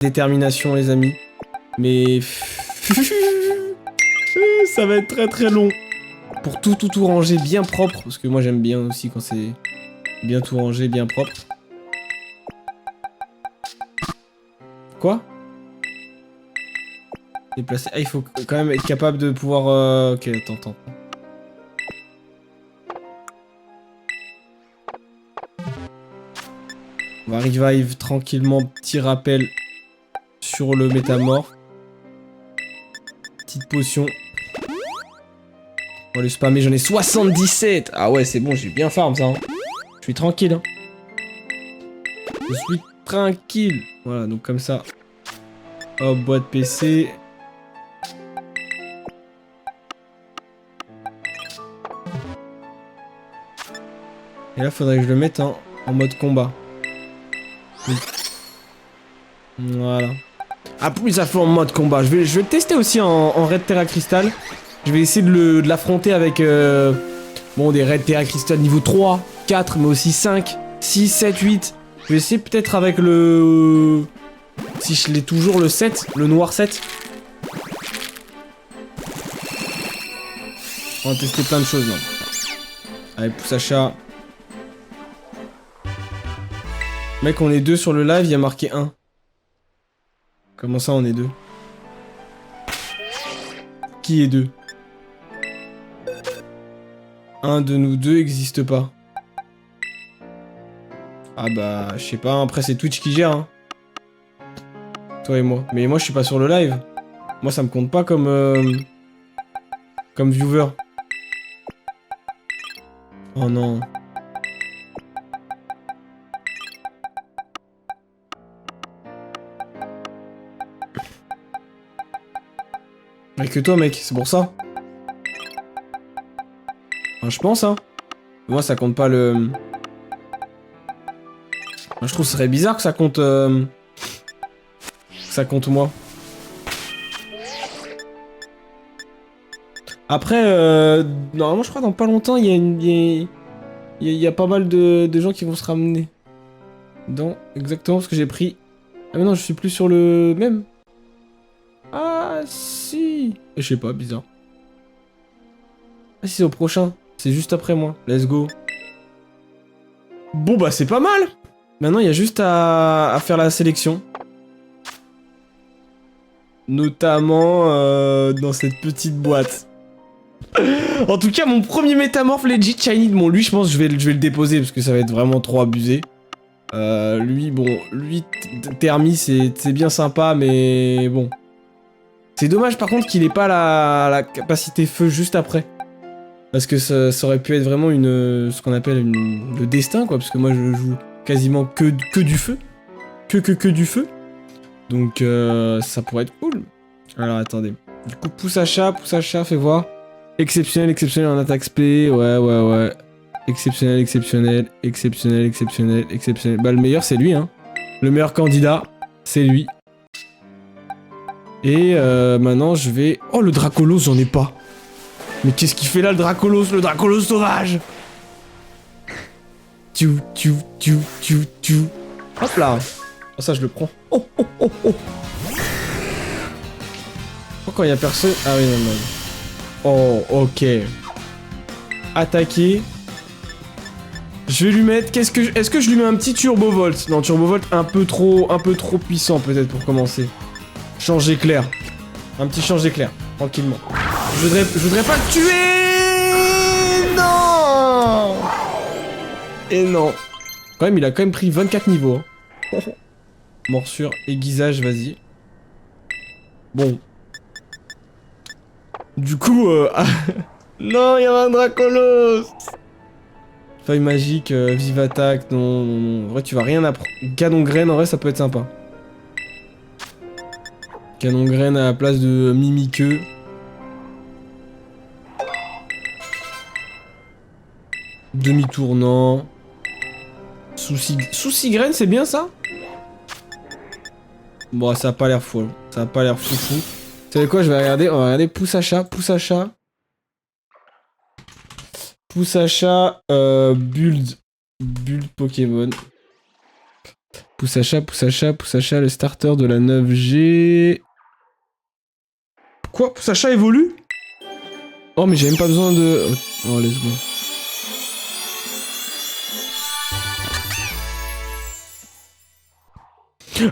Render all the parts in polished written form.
détermination, les amis. Mais... ça va être très très long. Pour tout ranger bien propre. Parce que moi, j'aime bien aussi quand c'est bien tout rangé, bien propre. Quoi? Déplacer. Ah, il faut quand même être capable de pouvoir... Ok, attends. On va revive tranquillement. Petit rappel sur le métamorphe. Petite potion. On va le spammer, j'en ai 77. Ah ouais, c'est bon, j'ai bien farm ça. Hein. Je suis tranquille. Hein. Je suis tranquille. Voilà, donc comme ça. Hop, boîte PC. Et là, faudrait que je le mette en mode combat. Oui. Voilà. Ah, plus ça fait en mode combat. Je vais le tester aussi en Red Terra Crystal. Je vais essayer de l'affronter avec bon, des Red Terra Crystal niveau 3, 4, mais aussi 5, 6, 7, 8. Je vais essayer peut-être avec le... Si je l'ai toujours le 7, le noir 7. On va tester plein de choses là. Allez, pousse achat. Mec, on est deux sur le live, il y a marqué 1. Comment ça, on est deux? Qui est deux? Un de nous deux existe pas. Ah bah, je sais pas, après c'est Twitch qui gère, hein. Toi et moi. Mais moi, je suis pas sur le live. Moi, ça me compte pas comme... comme viewer. Oh non. Mais que toi, mec, c'est pour ça. Enfin, je pense, hein. Moi, ça compte pas le... Moi, je trouve que ce serait bizarre que ça compte... que ça compte moi. Après, normalement, je crois dans pas longtemps, il y a pas mal de gens qui vont se ramener. Dans exactement ce que j'ai pris. Ah mais non, je suis plus sur le même. Ah si. Je sais pas, bizarre. Ah si, c'est au prochain. C'est juste après moi. Let's go. Bon bah c'est pas mal. Maintenant, il y a juste à faire la sélection. Notamment dans cette petite boîte. En tout cas, mon premier métamorphe legit shiny. Bon, lui, je pense que je vais le déposer parce que ça va être vraiment trop abusé. Lui, bon, lui, Thermi, c'est bien sympa, mais bon. C'est dommage par contre qu'il ait pas la capacité feu juste après. Parce que ça aurait pu être vraiment ce qu'on appelle le destin, quoi. Parce que moi, je joue quasiment que du feu. Que du feu. Donc, ça pourrait être cool. Alors, attendez. Du coup, pouce achat, fais voir. Exceptionnel en attaque spé. Ouais. Exceptionnel. Bah, le meilleur, c'est lui, hein. Le meilleur candidat, c'est lui. Et maintenant, je vais... Oh, le Dracolos, j'en ai pas. Mais qu'est-ce qu'il fait là, le Dracolos sauvage? Hop là. Oh, ça, je le prends. Oh. Pourquoi il y a personne? Ah oui, non. Oh, ok. Attaquer. Je vais lui mettre... Est-ce que je lui mets un petit Turbovolt? Non, Turbovolt un peu trop puissant, peut-être, pour commencer. Change éclair. Un petit change éclair. Tranquillement. Je voudrais pas le tuer. Non. Et non. Quand même, il a quand même pris 24 niveaux. Hein. Morsure, aiguisage, vas-y. Bon. Du coup, non, il y a un Dracolos. Feuille magique, vive attaque, non. En vrai, tu vas rien apprendre. Canon graine, en vrai, ça peut être sympa. Canon graine à la place de Mimiqueux. Demi-tournant. Souci graine, c'est bien ça? Bon, ça a pas l'air fou. Ça a pas l'air foufou. Vous savez quoi, on va regarder pouce achat. Pouce achat, build Pokémon. Poussacha, le starter de la 9G. Quoi? Poussacha évolue? Oh, mais j'ai même pas besoin de... Oh, let's go.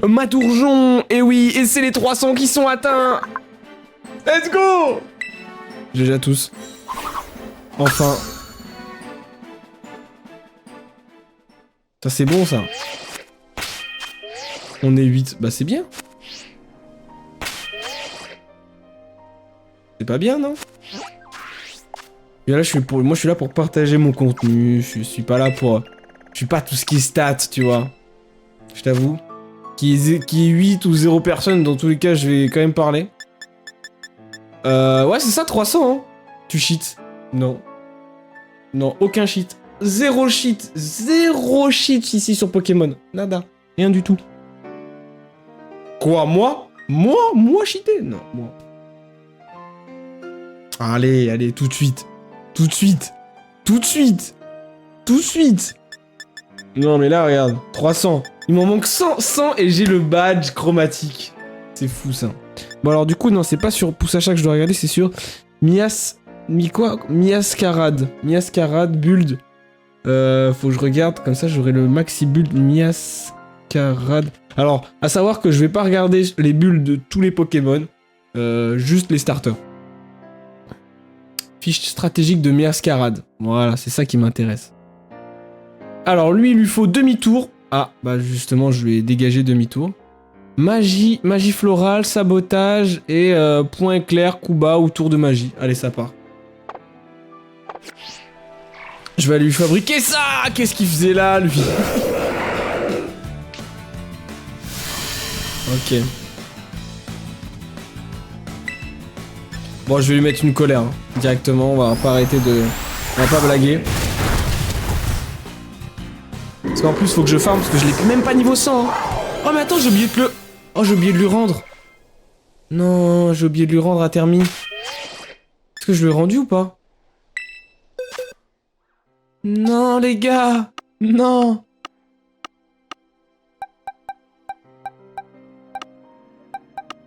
Matourjon! Et oui, et c'est les 300 qui sont atteints! Let's go! J'ai déjà tous. Enfin. Ça c'est bon ça. On est 8. Bah c'est bien. C'est pas bien, non? Et là, moi je suis là pour partager mon contenu. Je suis pas là pour... Je suis pas tout ce qui est stats, tu vois. Je t'avoue. Qui est 8 ou 0 personnes, dans tous les cas, je vais quand même parler. Ouais, c'est ça, 300, hein. Tu cheats. Non. Non, aucun cheat. Zéro cheat. Zéro cheat ici sur Pokémon. Nada. Rien du tout. Quoi, moi? Moi cheaté? Non, moi. Allez, allez, tout de suite. Tout de suite. Tout de suite. Tout de suite. Non, mais là, regarde. 300. Il m'en manque 100 et j'ai le badge chromatique. C'est fou, ça. Bon, alors, du coup, non, c'est pas sur Poussacha que je dois regarder, c'est sur Miascarade. Miascarade, build. Faut que je regarde, comme ça, j'aurai le maxi build Miascarade. Alors, à savoir que je vais pas regarder les builds de tous les Pokémon. Juste les starters. Fiche stratégique de Miascarade. Voilà, c'est ça qui m'intéresse. Alors, lui, il lui faut demi-tour. Ah, bah justement, je vais dégager demi-tour. Magie florale, sabotage et point éclair, coup bas ou tour de magie. Allez, ça part. Je vais aller lui fabriquer ça. Qu'est-ce qu'il faisait là, lui? Ok. Bon, je vais lui mettre une colère, hein. Directement, on va pas arrêter de... On va pas blaguer. Parce qu'en plus, faut que je farm, parce que je l'ai même pas niveau 100. Hein. Oh, mais attends, j'ai oublié de le... Oh, j'ai oublié de lui rendre. Non, j'ai oublié de lui rendre à Thermi. Est-ce que je lui ai rendu ou pas? Non, les gars. Non.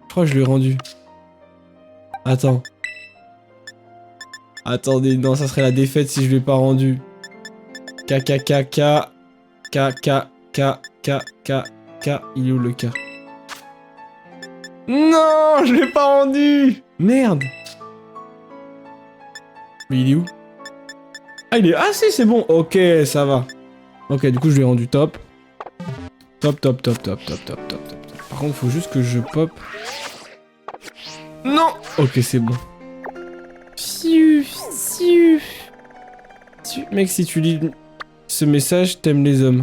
Je crois que je lui ai rendu. Attends. Attendez, non, ça serait la défaite si je lui ai pas rendu. K. Il est où le K? Non, je l'ai pas rendu. Merde. Mais il est où? Ah, il est... Ah si, c'est bon. Ok, ça va. Ok, du coup, je lui ai rendu top. Top. Par contre, faut juste que je pop. Non. Ok, c'est bon. Mec, si tu lis ce message, t'aimes les hommes.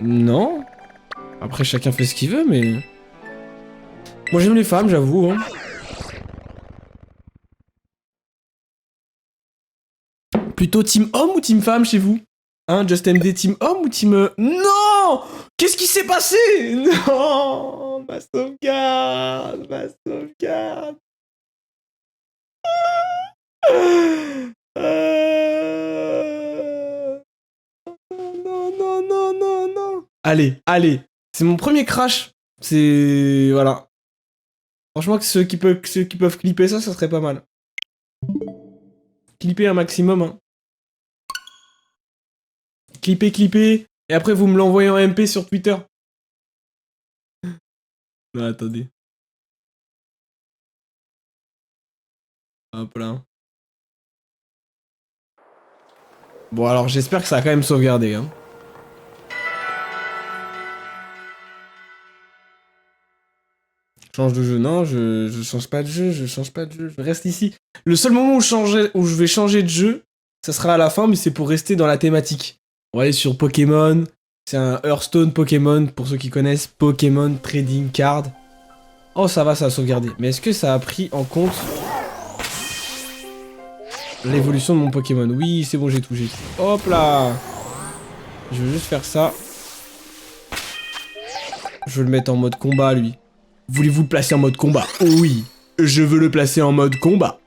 Non. Après, chacun fait ce qu'il veut, mais... Moi, j'aime les femmes, j'avoue, hein. Plutôt team homme ou team femme chez vous? Hein, Just MD team homme ou team... Non! Qu'est-ce qui s'est passé? Non! Ma sauvegarde! Ma sauvegarde! Non. Allez. C'est mon premier crash. C'est... Voilà. Franchement, que ceux qui peuvent clipper ça serait pas mal. Clipper un maximum, hein. Clipper. Et après, vous me l'envoyez en MP sur Twitter. Non, attendez. Hop là. Bon, alors, j'espère que ça a quand même sauvegardé, hein. Change de jeu. Non, je change pas de jeu. Je reste ici. Le seul moment où je vais changer de jeu, ça sera à la fin, mais c'est pour rester dans la thématique. On va aller sur Pokémon. C'est un Hearthstone Pokémon, pour ceux qui connaissent. Pokémon Trading Card. Oh, ça va, ça a sauvegardé. Mais est-ce que ça a pris en compte l'évolution de mon Pokémon? Oui, c'est bon, j'ai tout. Hop là. Je veux juste faire ça. Je veux le mettre en mode combat, lui. Voulez-vous le placer en mode combat? Oh oui, je veux le placer en mode combat.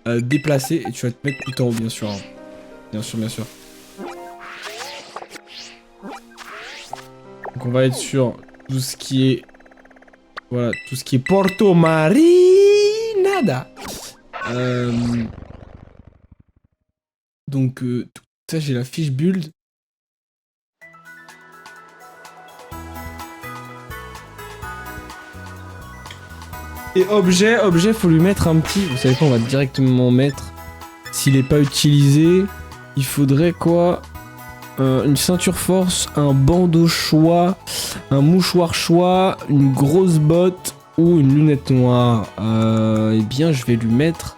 Déplacer, et tu vas te mettre tout en haut, bien sûr. Hein. Bien sûr. Donc on va être sur tout ce qui est... Voilà, tout ce qui est Porto Marinada. Donc, tout ça, j'ai la fiche build. Et objet, faut lui mettre un petit... Vous savez quoi, on va directement mettre... S'il n'est pas utilisé, il faudrait quoi? Une ceinture force, un bandeau choix, un mouchoir choix, une grosse botte ou une lunette noire. Eh bien, je vais lui mettre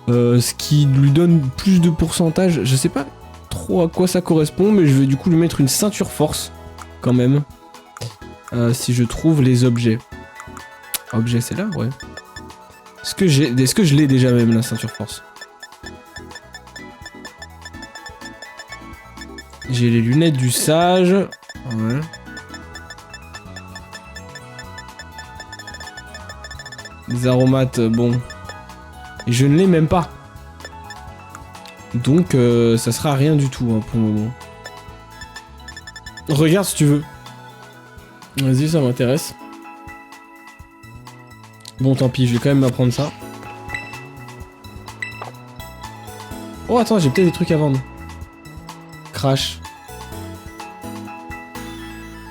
ce qui lui donne plus de pourcentage. Je sais pas trop à quoi ça correspond, mais je vais du coup lui mettre une ceinture force quand même. Si je trouve les objets. Objet, c'est là, ouais. Est-ce que je l'ai déjà même la ceinture force? J'ai les lunettes du sage. Ouais. Les aromates, bon. Et je ne l'ai même pas. Donc, ça sera rien du tout hein, pour le moment. Regarde si tu veux. Vas-y, ça m'intéresse. Bon, tant pis, je vais quand même m'apprendre ça. Oh, attends, j'ai peut-être des trucs à vendre. Crash.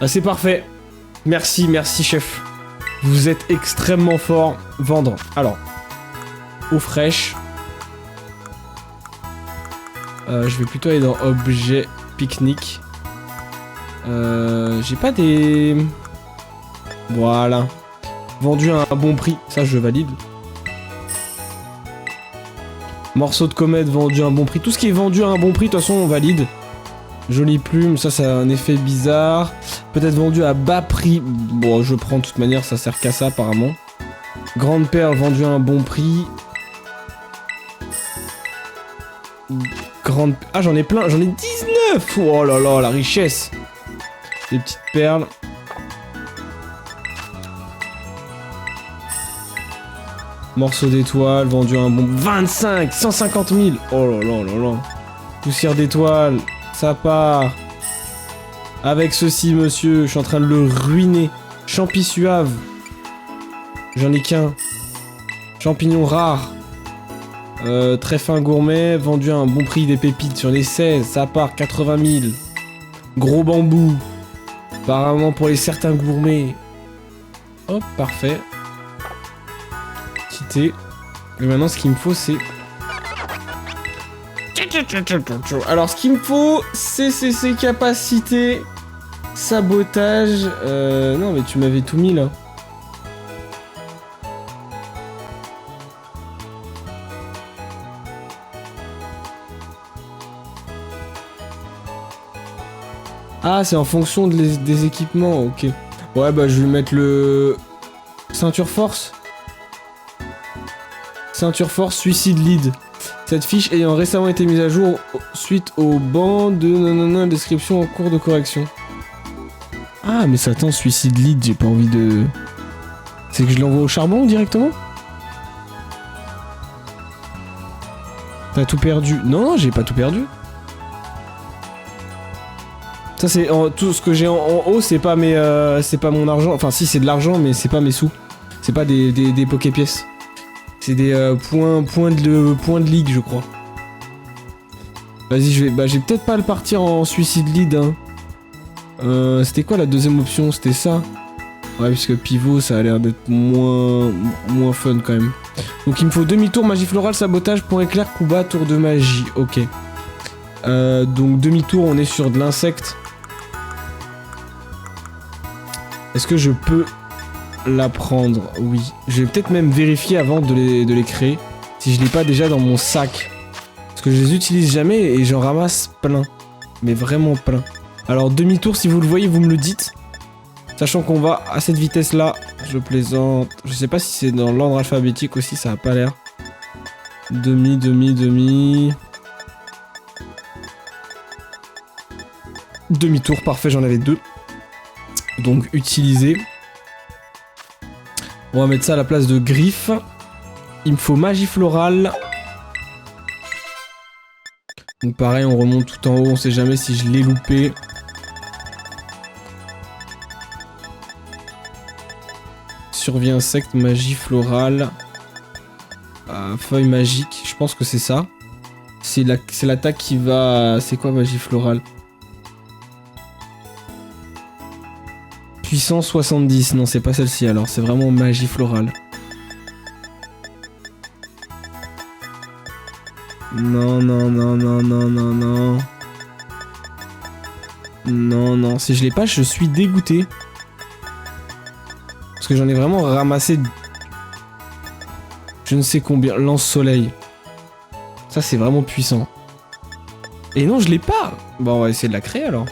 Ah, c'est parfait. Merci, merci, chef. Vous êtes extrêmement fort. Vendre. Alors, eau fraîche. Je vais plutôt aller dans objet pique-nique. J'ai pas des... Voilà. Vendu à un bon prix. Ça, je valide. Morceau de comète vendu à un bon prix. Tout ce qui est vendu à un bon prix, de toute façon, on valide. Jolie plume, ça a un effet bizarre. Peut-être vendu à bas prix. Bon, je prends de toute manière, ça sert qu'à ça apparemment. Grande perle vendue à un bon prix. Grande... Ah, j'en ai plein, j'en ai 19. Oh là là, la richesse. Des petites perles. Morceau d'étoile vendu à un bon... 25, 150 000. Oh là là là là. Poussière d'étoile. Ça part. Avec ceci, monsieur, je suis en train de le ruiner. Champi suave. J'en ai qu'un. Champignons rares. Très fin gourmet, vendu à un bon prix des pépites sur les 16. Ça part 80 000. Gros bambou. Apparemment pour les certains gourmets. Hop, parfait. Quitter. Et maintenant, ce qu'il me faut, c'est... Alors, ce qu'il me faut, c'est ses capacités. Sabotage. Non, mais tu m'avais tout mis là. Ah, c'est en fonction des équipements, ok. Ouais, bah je vais mettre le... Ceinture force. Ceinture force, suicide lead. Cette fiche ayant récemment été mise à jour suite au banc de nanana, description en cours de correction. Ah, mais ça attend, suicide lead, j'ai pas envie de... C'est que je l'envoie au charbon directement? T'as tout perdu? Non, j'ai pas tout perdu. Ça c'est tout ce que j'ai en haut, c'est pas mes, c'est pas mon argent. Enfin si, c'est de l'argent, mais c'est pas mes sous. C'est pas des poké-pièces. C'est des points de ligue, je crois. Vas-y, je vais peut-être pas le partir en suicide lead. Hein. C'était quoi la deuxième option? C'était ça. Ouais, puisque pivot, ça a l'air d'être moins fun quand même. Donc il me faut demi-tour, magie florale, sabotage, point éclair, coup bas, tour de magie. Ok. Donc demi-tour, on est sur de l'insecte. Est-ce que je peux la prendre? Oui. Je vais peut-être même vérifier avant de les créer. Si je l'ai pas déjà dans mon sac. Parce que je les utilise jamais et j'en ramasse plein. Mais vraiment plein. Alors demi-tour, si vous le voyez, vous me le dites. Sachant qu'on va à cette vitesse-là. Je plaisante. Je sais pas si c'est dans l'ordre alphabétique aussi, ça a pas l'air. Demi. Demi-tour, parfait, j'en avais 2. Donc utiliser. On va mettre ça à la place de griffe. Il me faut magie florale. Donc pareil, on remonte tout en haut, on sait jamais si je l'ai loupé. Survie insecte, magie florale. Feuille magique, je pense que c'est ça. C'est l'attaque qui va... C'est quoi magie florale? Puissance 70, non c'est pas celle-ci alors, c'est vraiment magie florale. Non, non, non, non, non, non, non. Non, non, si je l'ai pas, je suis dégoûté. Parce que j'en ai vraiment ramassé... Je ne sais combien. Lance-soleil. Ça, c'est vraiment puissant. Et non, je l'ai pas. Bon, on va essayer de la créer alors.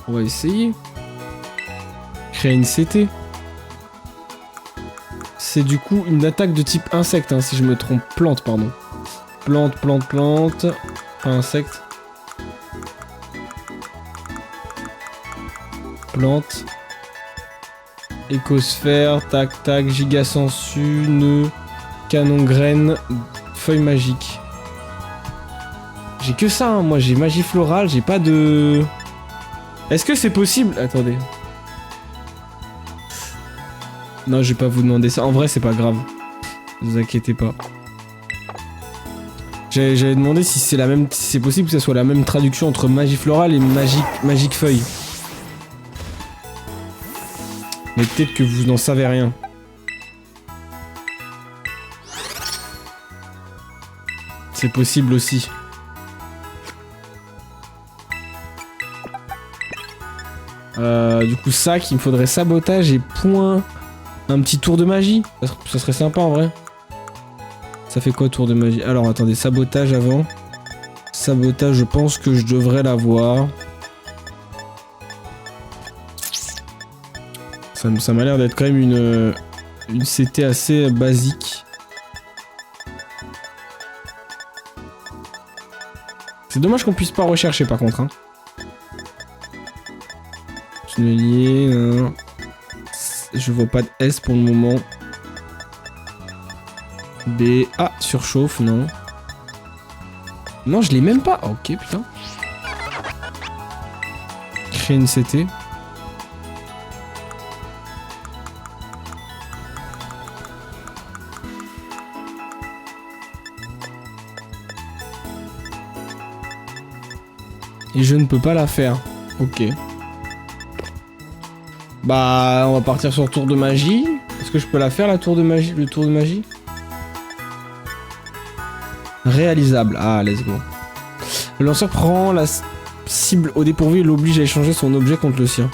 On va essayer. Créer une CT. C'est du coup une attaque de type insecte, hein, si je me trompe. Plante, pardon. Plante, plante, plante. Pas insecte. Plante. Écosphère, tac, tac, giga sensu, nœud, canon graine, feuille magique. J'ai que ça, hein. Moi j'ai magie florale, j'ai pas de... Est-ce que c'est possible? Attendez. Non, je vais pas vous demander ça. En vrai, c'est pas grave. Ne vous inquiétez pas. J'avais demandé si c'est la même, si c'est possible que ça soit la même traduction entre magie florale et magique feuille. Mais peut-être que vous n'en savez rien. C'est possible aussi. Du coup, sac, il me faudrait sabotage et point. Un petit tour de magie. Ça serait sympa en vrai. Ça fait quoi tour de magie? Alors attendez, sabotage avant. Sabotage, je pense que je devrais l'avoir. Ça m'a l'air d'être quand même une CT assez basique. C'est dommage qu'on puisse pas rechercher par contre. Hein. Tunnelier, non. Je vois pas de S pour le moment. B. Ah, surchauffe, non. Non, je l'ai même pas. Ok, putain. Créer une CT. Et je ne peux pas la faire. Ok. Bah, on va partir sur tour de magie. Est-ce que je peux la faire, la tour de magie, le tour de magie? Réalisable. Ah, let's go. Le lanceur prend la cible au dépourvu et l'oblige à échanger son objet contre le sien.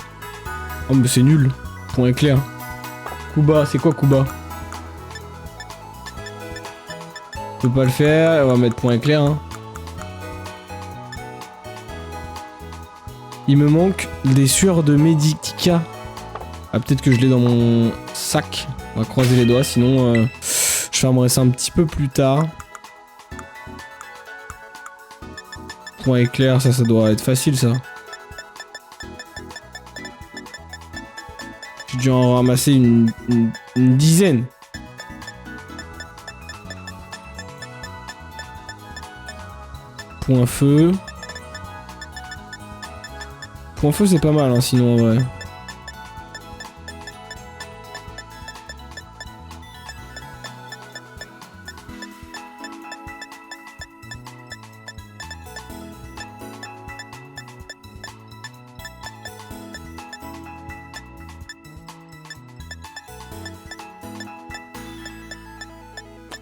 Oh, mais c'est nul. Point éclair. Coup bas, c'est quoi coup bas? Je peux pas le faire. On va mettre point éclair, hein. Il me manque des sueurs de Medica. Ah, peut-être que je l'ai dans mon sac. On va croiser les doigts, sinon je fermerai ça un petit peu plus tard. Point éclair, ça doit être facile ça. J'ai dû en ramasser une dizaine. Point feu. Point feu c'est pas mal hein, sinon en vrai.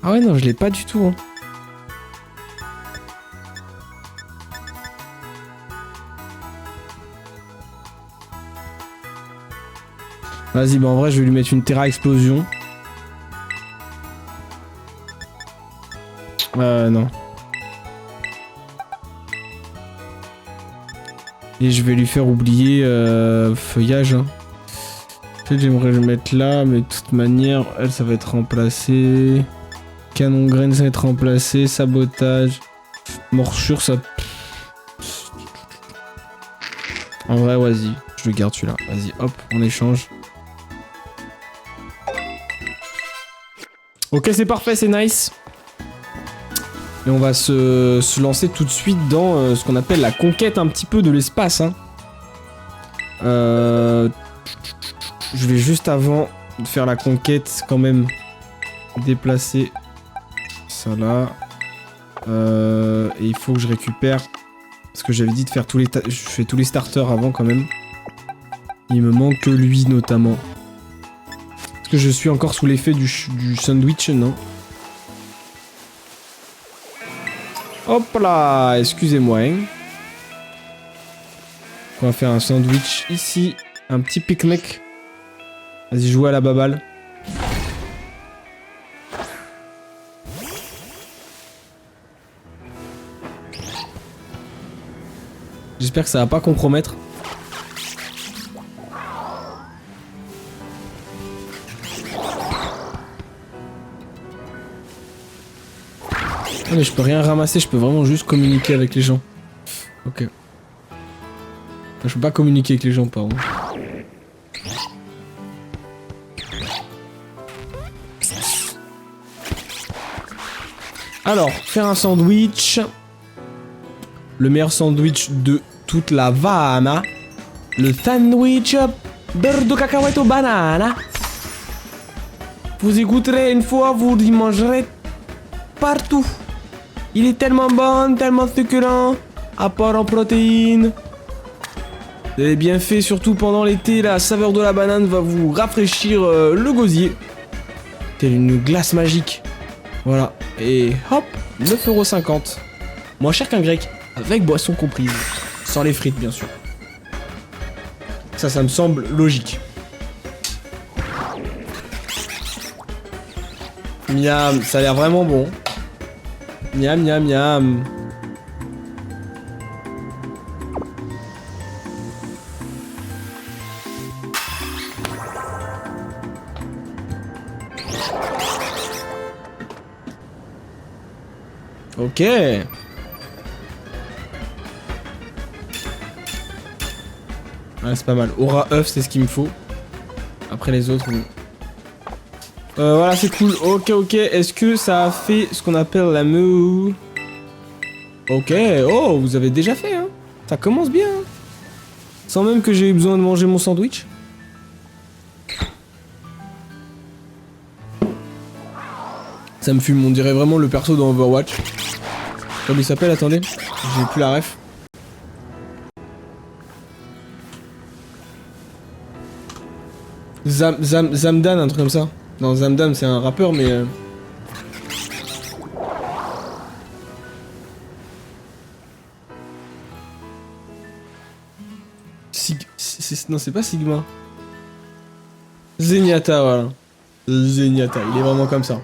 Ah ouais non je l'ai pas du tout hein. Vas-y, bah en vrai, je vais lui mettre une Terra Explosion. Non. Et je vais lui faire oublier feuillage. Hein. Peut-être j'aimerais le mettre là, mais de toute manière, elle, ça va être remplacé. Canon graine, ça va être remplacé. Sabotage. Morsure, ça... En vrai, vas-y. Je le garde celui-là. Vas-y, hop, on échange. Ok, c'est parfait, c'est nice. Et on va se lancer tout de suite dans ce qu'on appelle la conquête un petit peu de l'espace. Hein. Je vais juste avant de faire la conquête quand même déplacer ça là. Et il faut que je récupère parce que j'avais dit de faire tous les je fais tous les starters avant quand même. Il me manque que lui notamment. Est-ce que je suis encore sous l'effet du sandwich? Non. Hop là, excusez-moi. Hein. On va faire un sandwich ici, un petit pique-nique. Vas-y, joue à la baballe. J'espère que ça va pas compromettre. Ah mais je peux rien ramasser, je peux vraiment juste communiquer avec les gens. Ok. Enfin, je peux pas communiquer avec les gens, pardon. Alors, faire un sandwich. Le meilleur sandwich de toute la Havana. Le sandwich beurre de cacahuète aux bananes. Vous y goûterez une fois, vous y mangerez partout. Il est tellement bon, tellement succulent, apport en protéines. Et bien fait, surtout pendant l'été, la saveur de la banane va vous rafraîchir le gosier. Telle une glace magique. Voilà. Et hop, 9,50 €. Moins cher qu'un grec, avec boisson comprise. Sans les frites, bien sûr. Ça me semble logique. Miam, ça a l'air vraiment bon. Miam, miam, miam. Ok. Ouais, c'est pas mal. Aura œuf, c'est ce qu'il me faut. Après les autres, bon. Voilà, c'est cool. Ok, ok. Est-ce que ça a fait ce qu'on appelle la mou? Ok. Oh, vous avez déjà fait, hein. Ça commence bien. Hein. Sans même que j'ai eu besoin de manger mon sandwich. Ça me fume. On dirait vraiment le perso dans Overwatch. Comment il s'appelle? Attendez. J'ai plus la ref. Zamdan, un truc comme ça. Non, Zamdan, c'est un rappeur, mais... Non, c'est pas Sigma. Zenyatta, voilà. Zenyatta, il est vraiment comme ça.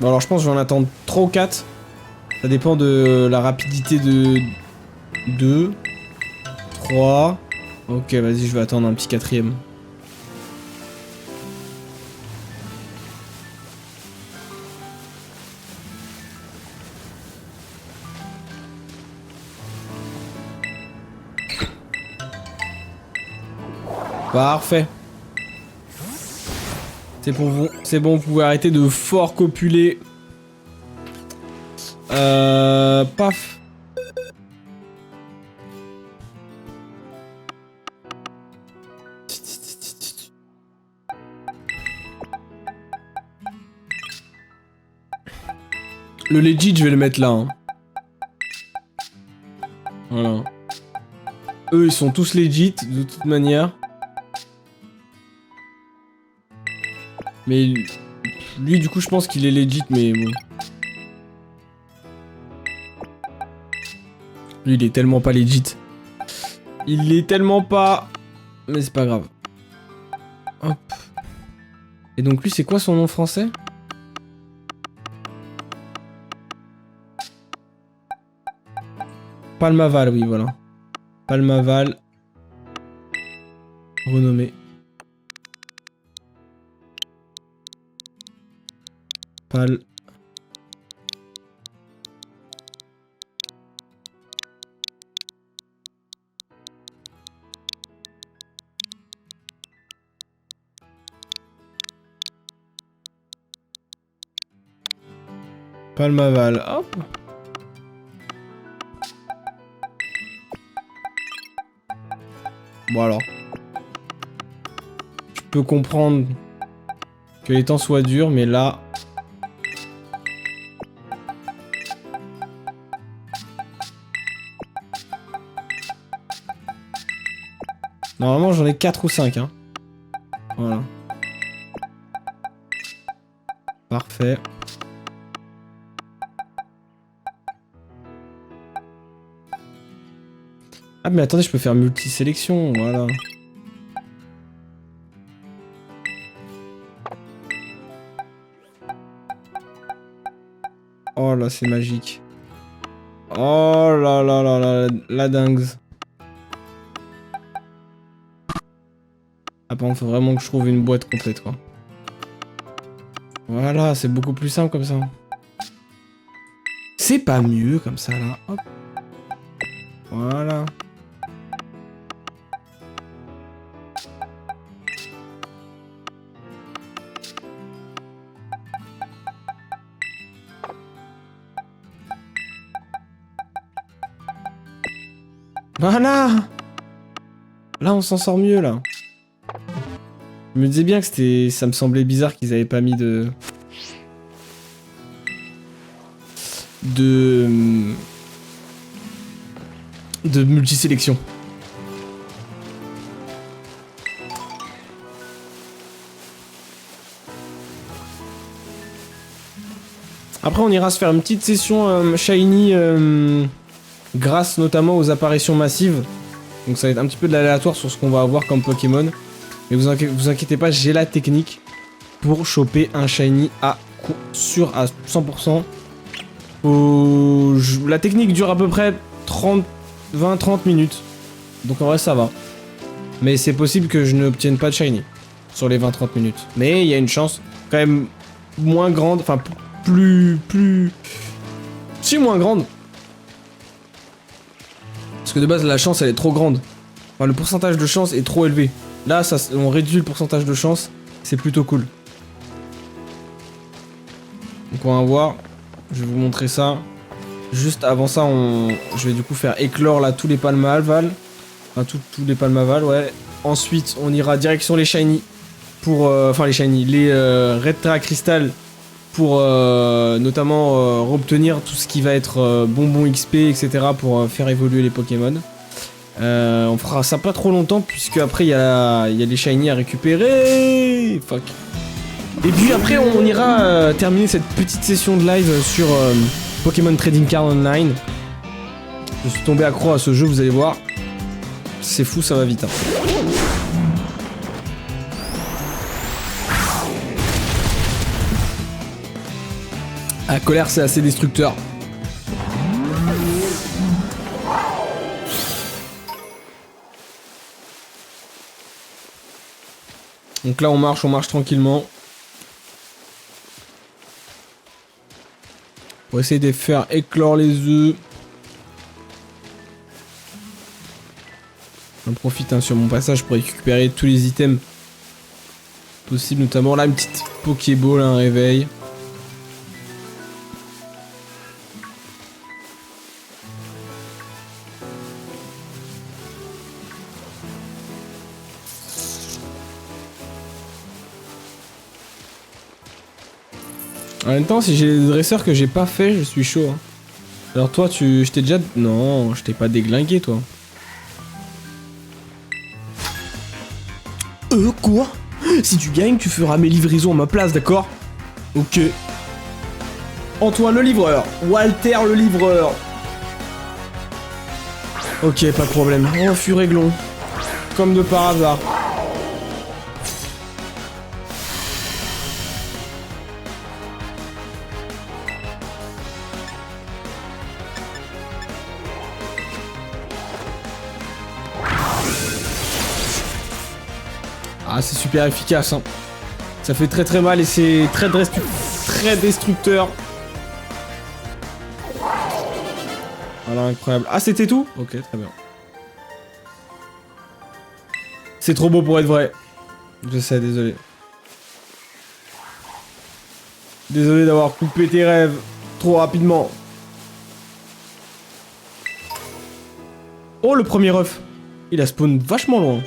Bon, alors je pense que je vais en attendre 3 ou 4. Ça dépend de la rapidité de... 2... 3... Ok, vas-y, je vais attendre un petit 4ème. Parfait. C'est pour vous. C'est bon, vous pouvez arrêter de fort copuler. Paf. Le legit, je vais le mettre là. Hein. Voilà. Eux, ils sont tous legit, de toute manière. Mais lui, du coup, je pense qu'il est legit, mais bon. Lui, il est tellement pas legit. Il est tellement pas... Mais c'est pas grave. Hop. Et donc lui, c'est quoi son nom français? Palmaval, oui, voilà. Palmaval. Renommé. Pal... Palmaval, hop. Bon alors. Je peux comprendre que les temps soient durs, mais là... Normalement, j'en ai 4 ou 5, hein. Voilà. Parfait. Ah mais attendez, je peux faire multi-sélection, voilà. Oh là, c'est magique. Oh là là là là, la dingue. Ah par contre, faut vraiment que je trouve une boîte complète, quoi. Voilà, c'est beaucoup plus simple comme ça. C'est pas mieux comme ça, là. Hop. Voilà. Voilà. Là, on s'en sort mieux, là. Je me disais bien que c'était... Ça me semblait bizarre qu'ils avaient pas mis de multisélection. Après, on ira se faire une petite session shiny grâce notamment aux apparitions massives. Donc ça va être un petit peu de l'aléatoire sur ce qu'on va avoir comme Pokémon. Mais vous inquiétez pas, j'ai la technique pour choper un shiny à coup sûr à 100%. La technique dure à peu près 20-30 minutes. Donc en vrai ça va. Mais c'est possible que je n'obtienne pas de shiny sur les 20-30 minutes. Mais il y a une chance quand même moins grande, enfin si moins grande. Parce que de base la chance elle est trop grande. Enfin le pourcentage de chance est trop élevé. Là ça, on réduit le pourcentage de chance, c'est plutôt cool. Donc on va voir. Je vais vous montrer ça. Juste avant ça, je vais du coup faire éclore là tous les palmaval. Enfin tous les palmaval, ouais. Ensuite, on ira direction les shiny pour enfin les shiny, les red terra crystal pour notamment obtenir tout ce qui va être bonbon XP, etc. pour faire évoluer les Pokémon. On fera ça pas trop longtemps puisque après il y a les shiny à récupérer. Fuck. Et puis après on ira terminer cette petite session de live sur Pokémon Trading Card Online. Je suis tombé accro à ce jeu, vous allez voir. C'est fou, ça va vite. Hein. Ah, colère, c'est assez destructeur. Donc là on marche tranquillement. On va essayer de faire éclore les œufs. J'en profite sur mon passage pour récupérer tous les items possibles, notamment là une petite Pokéball, un réveil. En même temps, si j'ai des dresseurs que j'ai pas fait, je suis chaud. Hein. Alors toi, je t'ai déjà... Non, je t'ai pas déglingué, toi. Quoi? Si tu gagnes, tu feras mes livraisons à ma place, d'accord? Ok. Antoine le livreur. Walter le livreur. Ok, pas de problème. Oh, Furéglon. Comme de par hasard. Ah, c'est super efficace, hein. Ça fait très mal et c'est très destructeur. Voilà, incroyable. Ah, c'était tout? Ok, très bien. C'est trop beau pour être vrai. Je sais, désolé. Désolé d'avoir coupé tes rêves trop rapidement. Oh, le premier œuf. Il a spawn vachement loin.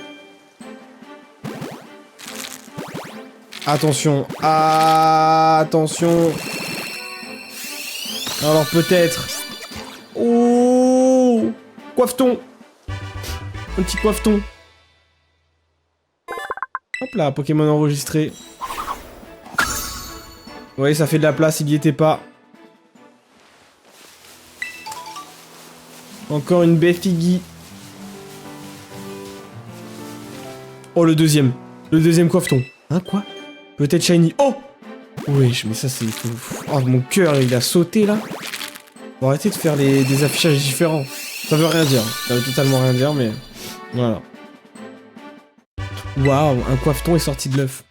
Attention. Attention. Alors peut-être. Oh, coiffe-ton. Un petit coiffe-ton. Hop là, Pokémon enregistré. Vous voyez, ça fait de la place, il y était pas. Encore une Befiggy. Oh, le deuxième. Le deuxième coiffe-ton. Hein, quoi? Peut-être shiny. Oh! Oui, mais ça c'est... Oh, mon cœur, il a sauté, là. Faut arrêter de faire des affichages différents. Ça veut rien dire. Ça veut totalement rien dire, mais... Voilà. Waouh, un coiffe-ton est sorti de l'œuf.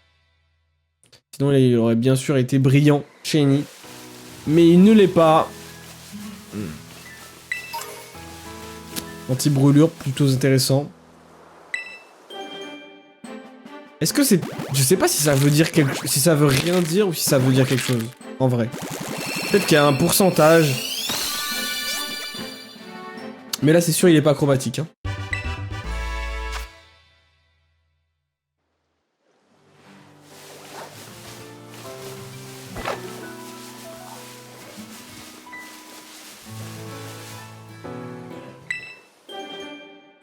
Sinon, il aurait bien sûr été brillant, shiny. Mais il ne l'est pas. Anti-brûlure, plutôt intéressant. Est-ce que c'est... Je sais pas si ça veut dire quelque chose... Si ça veut rien dire ou si ça veut dire quelque chose. En vrai. Peut-être qu'il y a un pourcentage. Mais là, c'est sûr, il est pas acrobatique. Hein.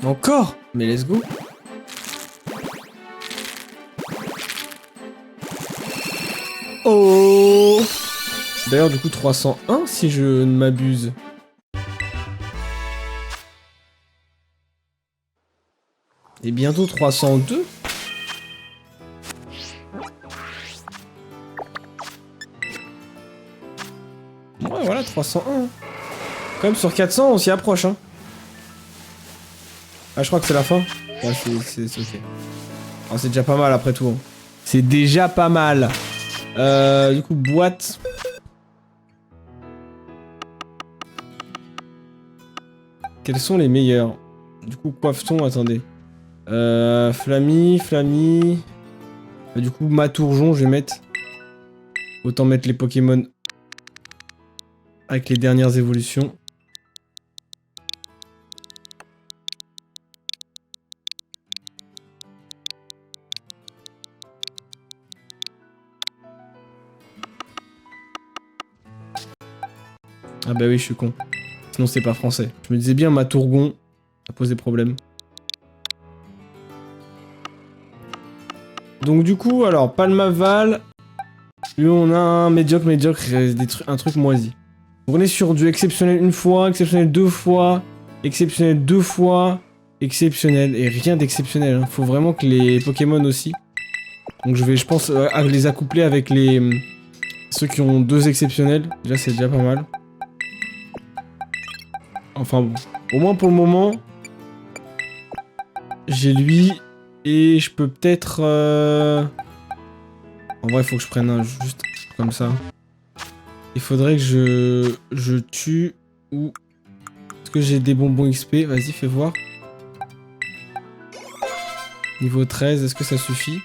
Encore? Mais let's go. Oh! D'ailleurs, du coup, 301, si je ne m'abuse. Et bientôt 302. Ouais, voilà, 301. Quand même, sur 400, on s'y approche, hein. Ah, je crois que c'est la fin. Ouais, c'est ok. Oh, c'est déjà pas mal, après tout. Hein. C'est déjà pas mal. Du coup, boîte. Quels sont les meilleurs? Du coup, coiffe-t-on? Attendez. Flammy. Du coup, Matourjon, je vais mettre. Autant mettre les Pokémon avec les dernières évolutions. Ah bah oui, je suis con. Sinon, c'est pas français. Je me disais bien Matourgon. Ça pose des problèmes. Donc du coup, alors, Palmaval. Lui, on a un médiocre, un truc moisi. Donc on est sur du exceptionnel une fois, exceptionnel deux fois, exceptionnel deux fois, exceptionnel, et rien d'exceptionnel. Hein. Faut vraiment que les Pokémon aussi. Donc je pense, les accoupler avec les... ceux qui ont deux exceptionnels. Déjà, c'est déjà pas mal. Enfin bon. Au moins pour le moment, j'ai lui, et je peux peut-être... En vrai, il faut que je prenne un juste comme ça. Il faudrait que je tue ou... Est-ce que j'ai des bonbons XP? Vas-y, fais voir. Niveau 13, est-ce que ça suffit?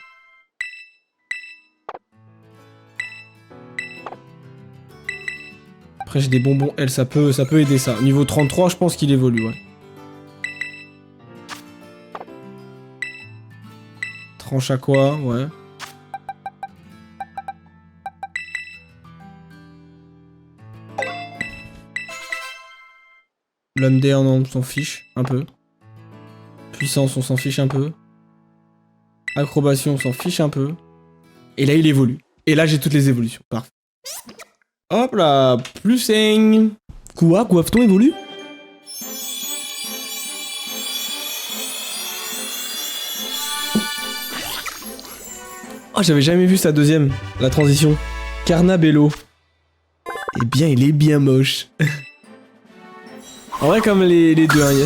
Après, j'ai des bonbons L, ça peut aider ça. Niveau 33, je pense qu'il évolue, ouais. Tranche à quoi? Ouais. L'homme d'air, non, on s'en fiche, un peu. Puissance, on s'en fiche un peu. Acrobatie, on s'en fiche un peu. Et là, il évolue. Et là, j'ai toutes les évolutions. Parfait. Hop là, plus 5. Quoi? Coiffe-t-on évolue? Oh, j'avais jamais vu sa deuxième, la transition. Carnabello. Eh bien, il est bien moche. En vrai, comme les deux, hein. Il y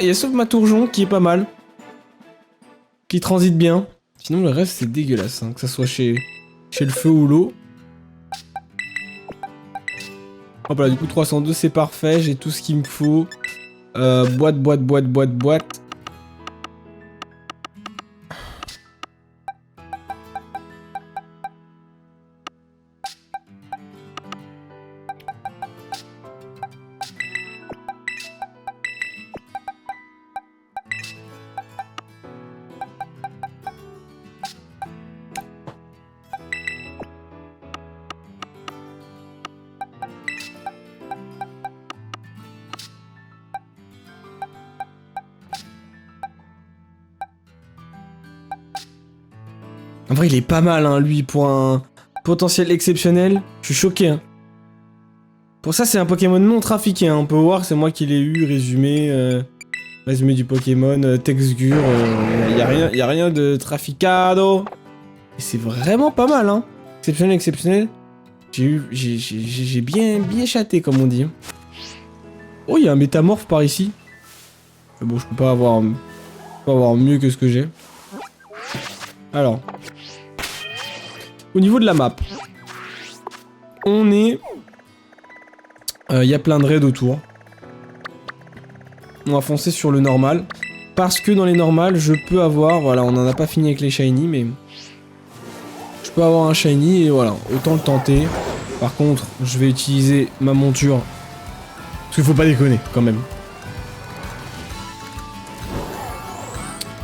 a sauf Matourjon qui est pas mal. Qui transite bien. Sinon, le reste, c'est dégueulasse. Hein, que ça soit chez le feu ou l'eau. Hop là, du coup, 302, c'est parfait. J'ai tout ce qu'il me faut. Boîte. En vrai, il est pas mal, hein, lui, pour un potentiel exceptionnel. Je suis choqué, hein. Pour ça, c'est un Pokémon non trafiqué, hein. On peut voir que c'est moi qui l'ai eu, résumé du Pokémon, Texgur, y a rien de traficado. Et c'est vraiment pas mal, hein. Exceptionnel, exceptionnel. J'ai bien chaté, comme on dit. Oh, il y a un métamorphe par ici. Mais bon, je peux pas avoir mieux que ce que j'ai. Alors. Au niveau de la map. On est... Il y a plein de raids autour. On va foncer sur le normal. Parce que dans les normales, je peux avoir... Voilà, on n'en a pas fini avec les shiny, mais... Je peux avoir un shiny et voilà, autant le tenter. Par contre, je vais utiliser ma monture. Parce qu'il faut pas déconner, quand même.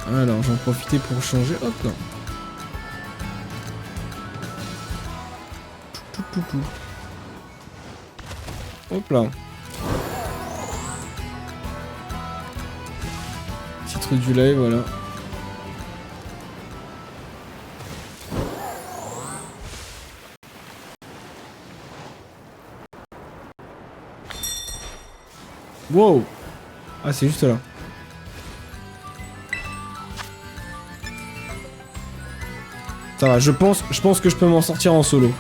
Alors, j'en profitais pour changer. Hop là. Hop là. Titre du live, voilà. Wow. Ah, c'est juste là. Ça va, je pense que je peux m'en sortir en solo.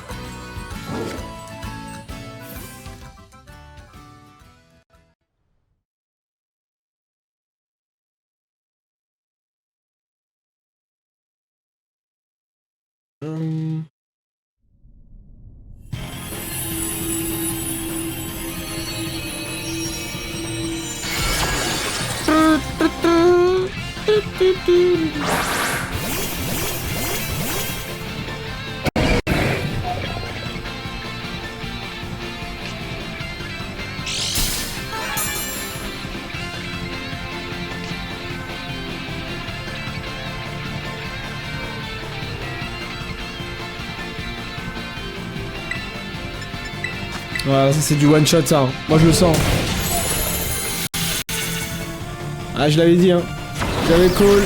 Voilà, ça c'est du one shot ça. Hein. Moi je le sens. Ah, je l'avais dit, hein. J'avais call.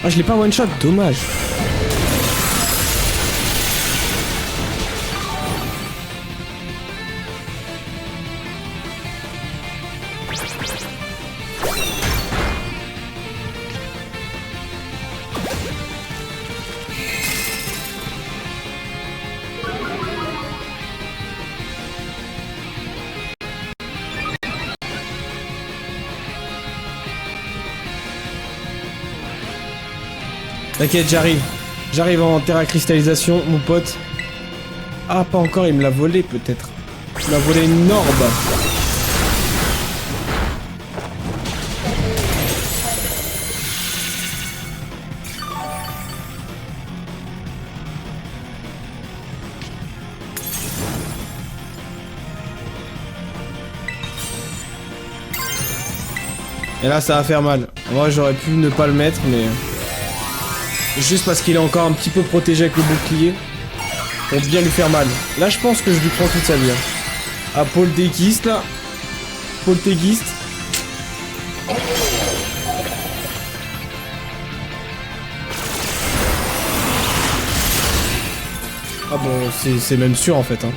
Ah, je l'ai pas one shot, dommage. T'inquiète, j'arrive. J'arrive en terra cristallisation, mon pote. Ah, pas encore, il me l'a volé peut-être. Il m'a volé une orbe. Et là, ça va faire mal. Moi, j'aurais pu ne pas le mettre, mais... Juste parce qu'il est encore un petit peu protégé avec le bouclier. Pour bien lui faire mal. Là, je pense que je lui prends toute sa vie. Hein. Ah, Polteghist, là. Polteghist. Ah bon, c'est même sûr, en fait. Hein.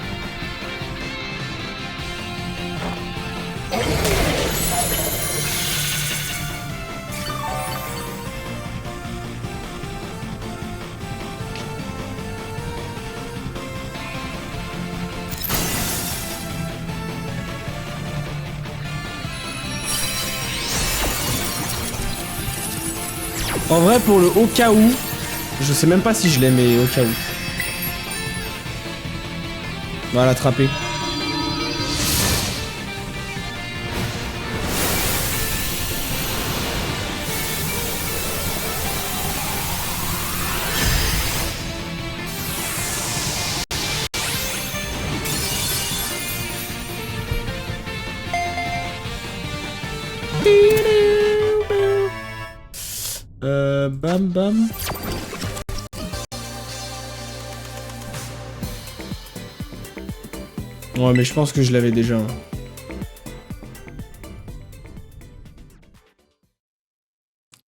En vrai, pour le au cas où, je sais même pas si je l'ai, mais au cas où. On va l'attraper. bam, bam. Ouais, mais je pense que je l'avais déjà. Hein.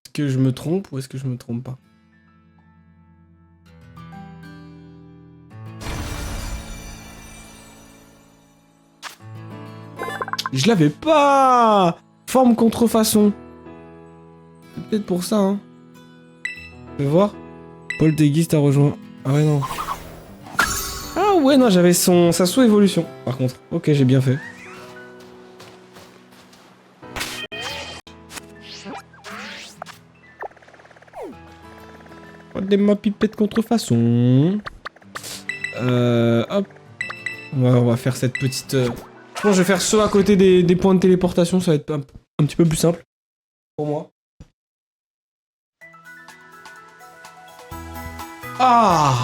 Est-ce que je me trompe ou est-ce que je me trompe pas? Je l'avais pas! Forme contrefaçon. C'est peut-être pour ça, hein. Je vais voir. Paul Déguiste a rejoint. Ah ouais, non. Ah ouais, non, j'avais sa sous-évolution, par contre. Ok, j'ai bien fait. Des ma pipette contrefaçon. Hop. On va faire cette petite... Je pense que je vais faire ce à côté des points de téléportation, ça va être un petit peu plus simple. Pour moi. Ah!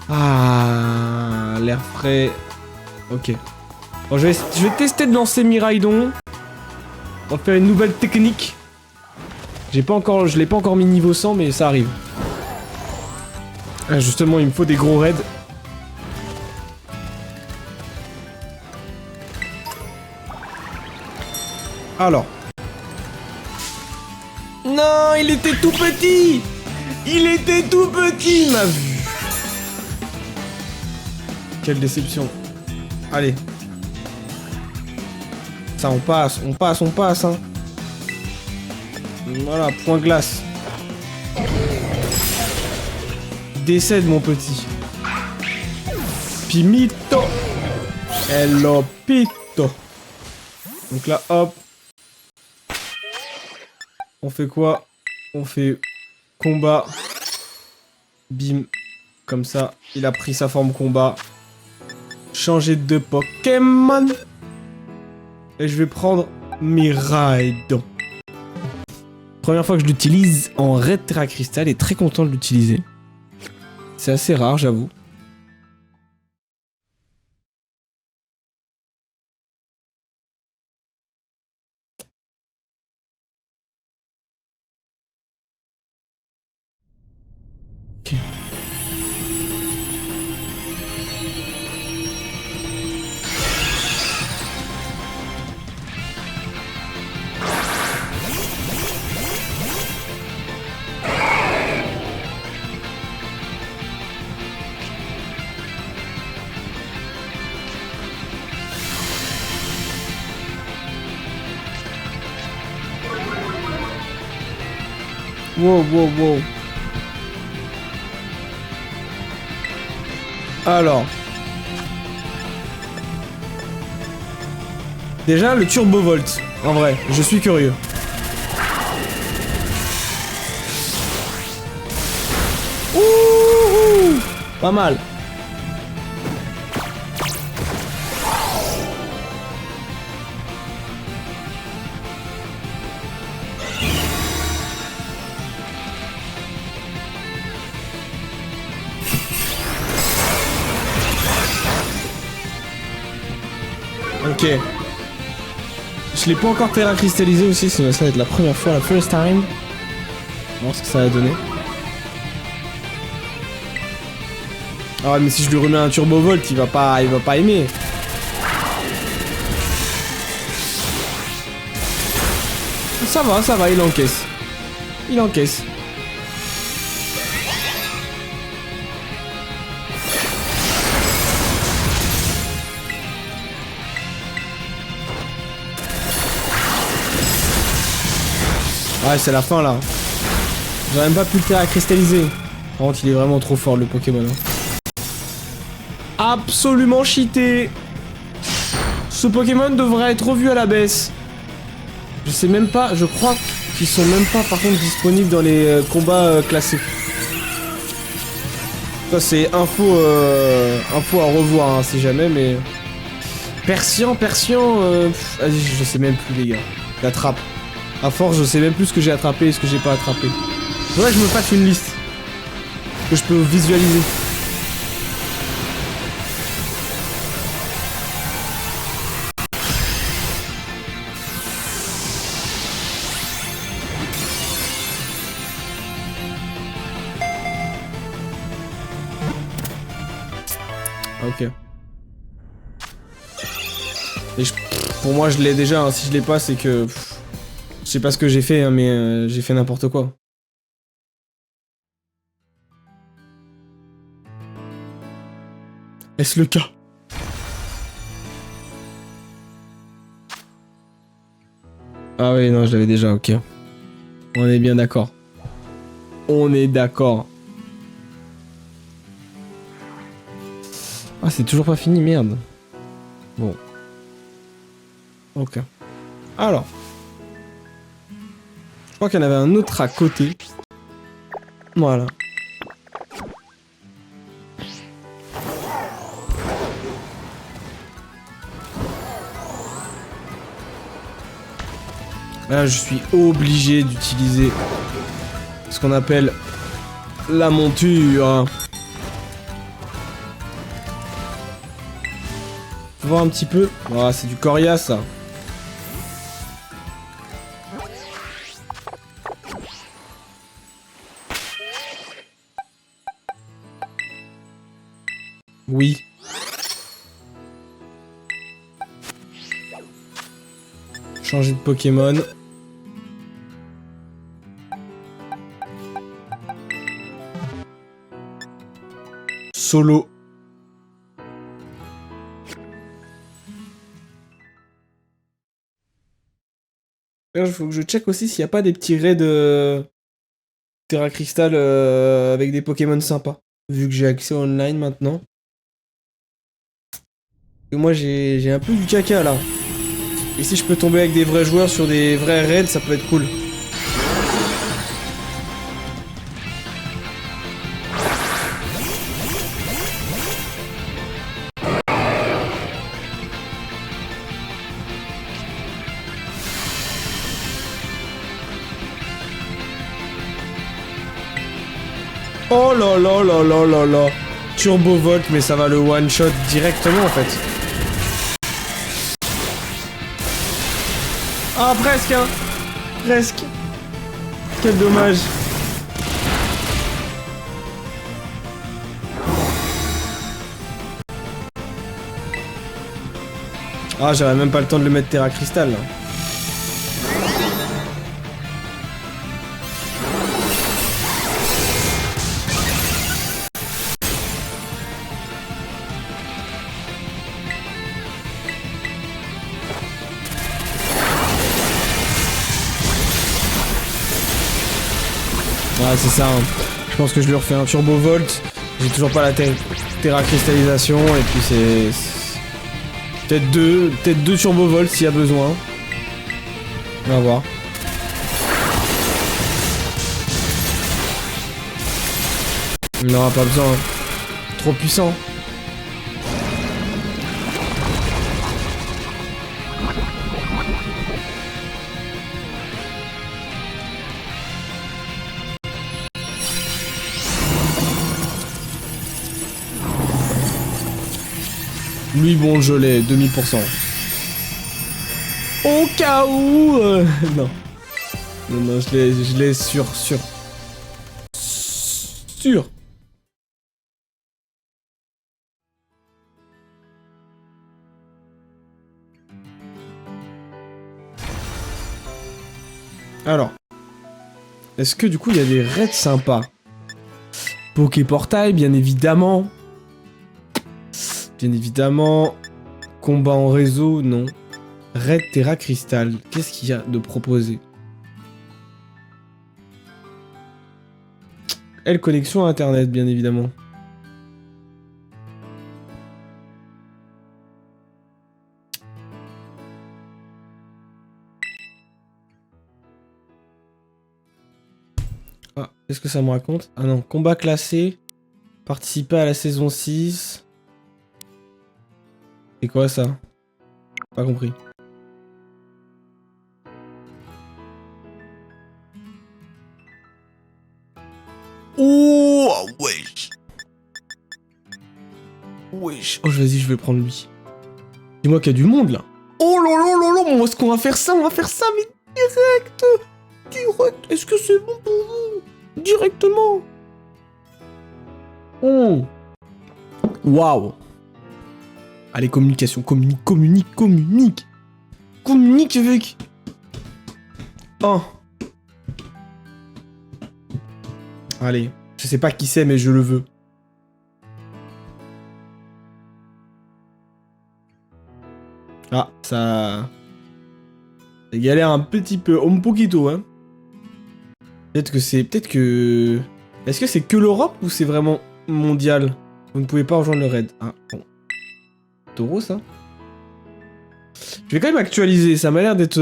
Ah, l'air frais. Ok. Bon, je vais tester de lancer Miraidon. On va faire une nouvelle technique. Je l'ai pas encore mis niveau 100, mais ça arrive. Ah, justement, il me faut des gros raids. Alors. Non, il était tout petit! Il était tout petit, ma vue! Quelle déception. Allez. Ça, on passe, hein. Voilà, point glace. Décède, mon petit. Pimito. Hello, pito. Donc là, hop. On fait quoi? On fait combat. Bim. Comme ça, il a pris sa forme combat. Changer de Pokémon. Et je vais prendre Miraidon. Première fois que je l'utilise en Red Terra Crystal et très content de l'utiliser. C'est assez rare, j'avoue. Ok. Wow, wow, wow. Alors. Déjà, le Turbo Volt. En vrai, je suis curieux. Ouh, pas mal. Ok. Je l'ai pas encore terra cristallisé aussi, ça va être la première fois, la first time. On va voir ce que ça va donner. Ah ouais, mais si je lui remets un Turbo Volt, il va pas aimer. Ça va, il encaisse. Il encaisse. Ouais, c'est la fin là. J'aurais même pas pu le terra cristalliser. Par contre, il est vraiment trop fort le Pokémon. Hein. Absolument cheaté. Ce Pokémon devrait être revu à la baisse. Je sais même pas, je crois qu'ils sont même pas par contre disponibles dans les combats classés. Ça c'est info à revoir hein, si jamais, mais... Persian, vas-y, je sais même plus les gars. L'attrape. À force, je sais même plus ce que j'ai attrapé et ce que j'ai pas attrapé. Faudrait que je me fasse une liste. Que je peux visualiser. Ah, ok. Et pour moi, je l'ai déjà. Hein. Si je l'ai pas, c'est que... je sais pas ce que j'ai fait, hein, mais j'ai fait n'importe quoi. Est-ce le cas? Ah oui, non, je l'avais déjà, ok. On est bien d'accord. On est d'accord. Ah, c'est toujours pas fini, merde. Bon. Ok. Alors. Je crois qu'il y en avait un autre à côté. Voilà. Là, je suis obligé d'utiliser ce qu'on appelle la monture. Faut voir un petit peu. Ah, c'est du coriace, ça. Oui. Changer de Pokémon. Solo. Il faut que je check aussi s'il n'y a pas des petits raids de Terra Crystal avec des Pokémon sympas. Vu que j'ai accès au online maintenant. Et moi j'ai un peu du caca là. Et si je peux tomber avec des vrais joueurs sur des vrais raids, ça peut être cool. Oh là là là là là là. Turbo Volt, mais ça va le one shot directement en fait. Ah presque hein. Presque. Quel dommage. Ah j'avais même pas le temps de le mettre Terra Crystal là. Ouais c'est ça hein. Je pense que je lui refais un Turbo Volt. J'ai toujours pas la Terra Cristallisation et puis c'est... Peut-être deux Turbo Volt s'il y a besoin. On va voir. Non pas besoin. Trop puissant. Lui, bon, je l'ai, 2000%. Au cas où... non. Non, non, je l'ai sûr. Sûr. Alors. Est-ce que, du coup, il y a des raids sympas? Poképortail, bien évidemment. Bien évidemment. Combat en réseau, non. Raid Terra Crystal. Qu'est-ce qu'il y a de proposé? Elle, connexion à Internet, bien évidemment. Ah, qu'est-ce que ça me raconte? Ah non, combat classé. Participer à la saison 6. C'est quoi ça? Pas compris. Oh, wesh. Wesh. Oh, vas-y, je vais prendre lui. Dis-moi qu'il y a du monde, là. Oh là là là là, est-ce qu'on va faire ça? On va faire ça, mais direct. Direct. Est-ce que c'est bon pour vous? Directement. Oh. Waouh. Allez, communication, communique. Communique avec... Oh. Allez, je sais pas qui c'est, mais je le veux. Ah, ça galère un petit peu, un poquito, hein. Peut-être que c'est... Est-ce que c'est que l'Europe ou c'est vraiment mondial? Vous ne pouvez pas rejoindre le raid. Ah, bon. Taureau, ça? Je vais quand même actualiser, ça m'a l'air d'être...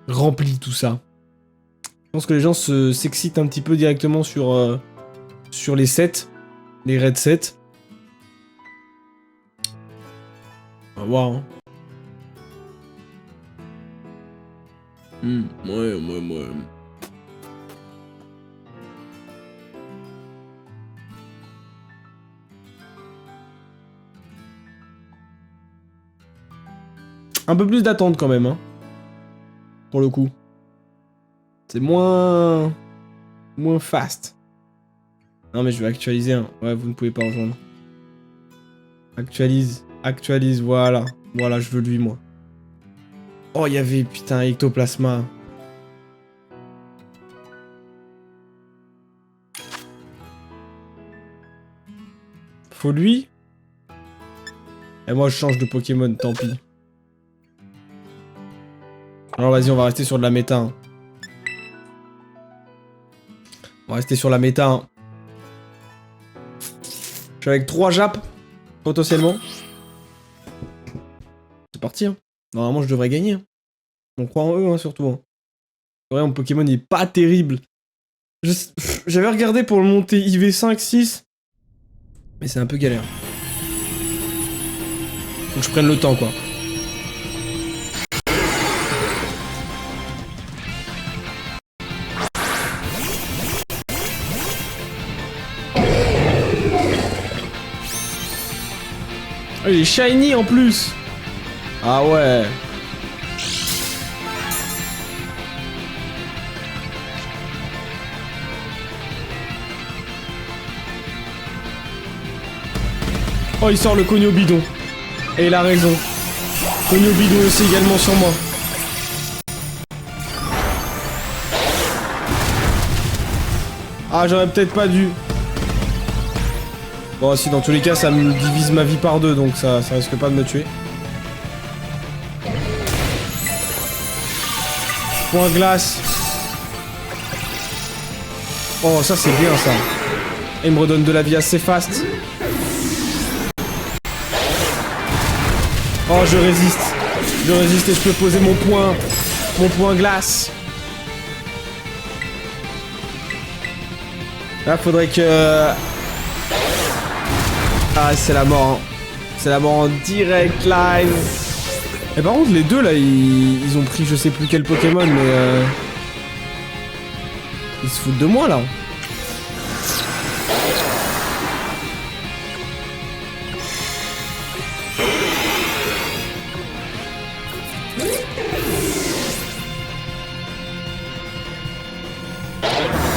rempli, tout ça. Je pense que les gens s'excitent un petit peu directement sur les sets. Les raids 7. On va voir, hein. Ouais. Un peu plus d'attente quand même, hein. Pour le coup. C'est moins fast. Non mais je vais actualiser, hein. Ouais, vous ne pouvez pas rejoindre. Actualise, voilà. Voilà, je veux lui, moi. Oh, il y avait, putain, Ectoplasma. Faut lui. Et moi, je change de Pokémon, tant pis. Alors, vas-y, on va rester sur de la méta. Hein. On va rester sur la méta. Hein. Je suis avec 3 japs, potentiellement. C'est parti, hein. Normalement, je devrais gagner. Hein. On croit en eux, hein, surtout. Hein. Ouais, mon Pokémon, il est pas terrible. J'avais regardé pour le monter IV5, 6. Mais c'est un peu galère. Faut que je prenne le temps, quoi. Oh, il est shiny en plus. Ah ouais. Oh, il sort le cogno bidon. Et il a raison. Cogno bidon aussi également sur moi. Ah, j'aurais peut-être pas dû. Bon, si, dans tous les cas, ça me divise ma vie par 2, donc ça risque pas de me tuer. Point glace. Oh, ça, c'est bien, ça. Et il me redonne de la vie assez fast. Oh, je résiste. Je résiste et je peux poser mon point glace. Là, faudrait que... Ah, c'est la mort. Hein. C'est la mort en direct live. Et par contre, les deux, là, ils ont pris je sais plus quel Pokémon, mais... Ils se foutent de moi, là.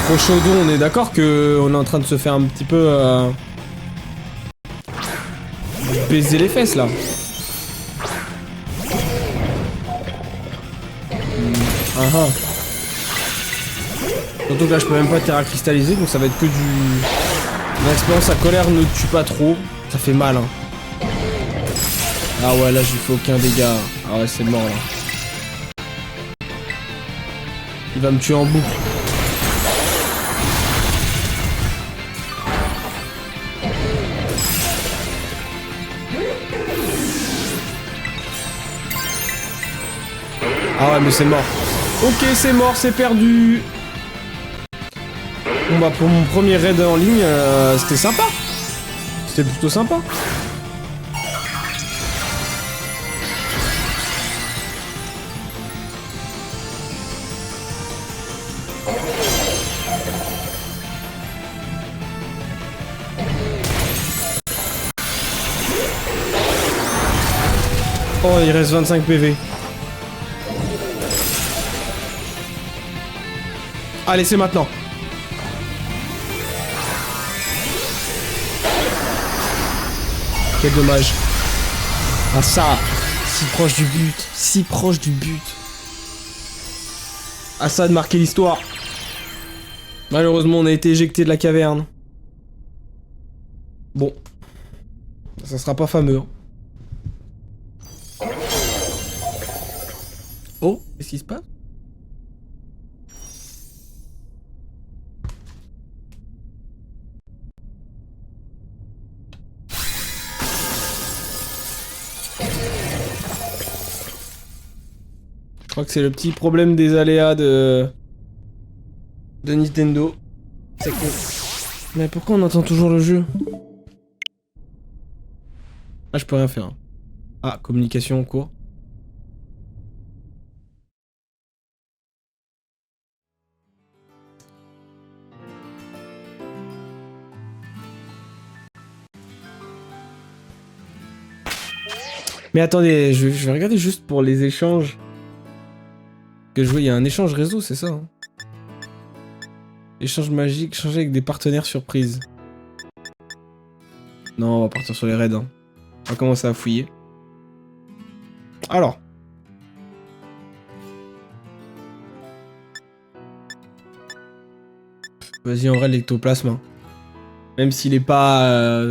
Trop chaudon, on est d'accord qu'on est en train de se faire un petit peu... baiser les fesses, là. Surtout que là, je peux même pas terra cristalliser, donc ça va être que du... L'expérience à colère ne tue pas trop. Ça fait mal, hein. Ah ouais, là, je lui fais aucun dégât. Ah ouais, c'est mort, là. Il va me tuer en boucle. Ah ouais, mais c'est mort. Ok, c'est mort, c'est perdu. Bon bah pour mon premier raid en ligne, c'était sympa. C'était plutôt sympa. Oh, il reste 25 PV. Allez, c'est maintenant. Quel dommage. Ah ça, si proche du but. Si proche du but. Ah ça de marquer l'histoire. Malheureusement, on a été éjecté de la caverne. Bon. Ça sera pas fameux. Oh, qu'est-ce qui se passe? Je crois que c'est le petit problème des aléas de Nintendo. C'est que... Mais pourquoi on entend toujours le jeu? Ah, je peux rien faire. Ah, communication en cours. Mais attendez, je vais regarder juste pour les échanges. Que je vois, il y a un échange réseau, c'est ça hein. Échange magique, échanger avec des partenaires surprises. Non, on va partir sur les raids. Hein. On va commencer à fouiller. Alors. Vas-y, en vrai, l'ectoplasme. Même s'il est pas...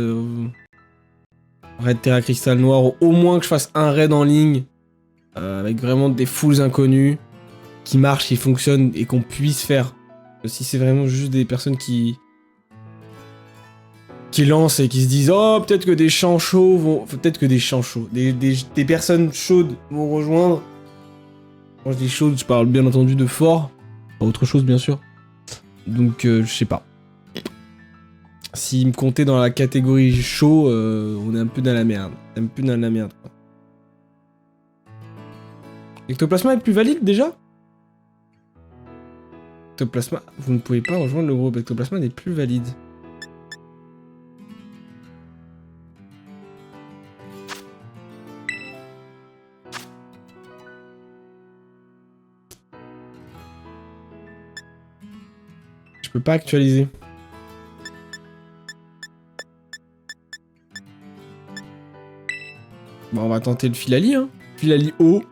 raid Terra Cristal Noir, au moins que je fasse un raid en ligne. Avec vraiment des foules inconnues. Qui marchent, qui fonctionnent et qu'on puisse faire. Si c'est vraiment juste des personnes qui lancent et qui se disent oh peut-être que des champs chauds vont... Peut-être que des champs chauds. Des personnes chaudes vont rejoindre. Quand je dis chaudes, je parle bien entendu de fort. Pas autre chose bien sûr. Donc je sais pas. S'ils me comptaient dans la catégorie chaud, on est un peu dans la merde. Un peu dans la merde quoi. Ectoplasma est plus valide déjà? Ectoplasma, vous ne pouvez pas rejoindre le groupe. Ectoplasma n'est plus valide. Je peux pas actualiser. Bon, on va tenter le Filali, hein. Filali haut.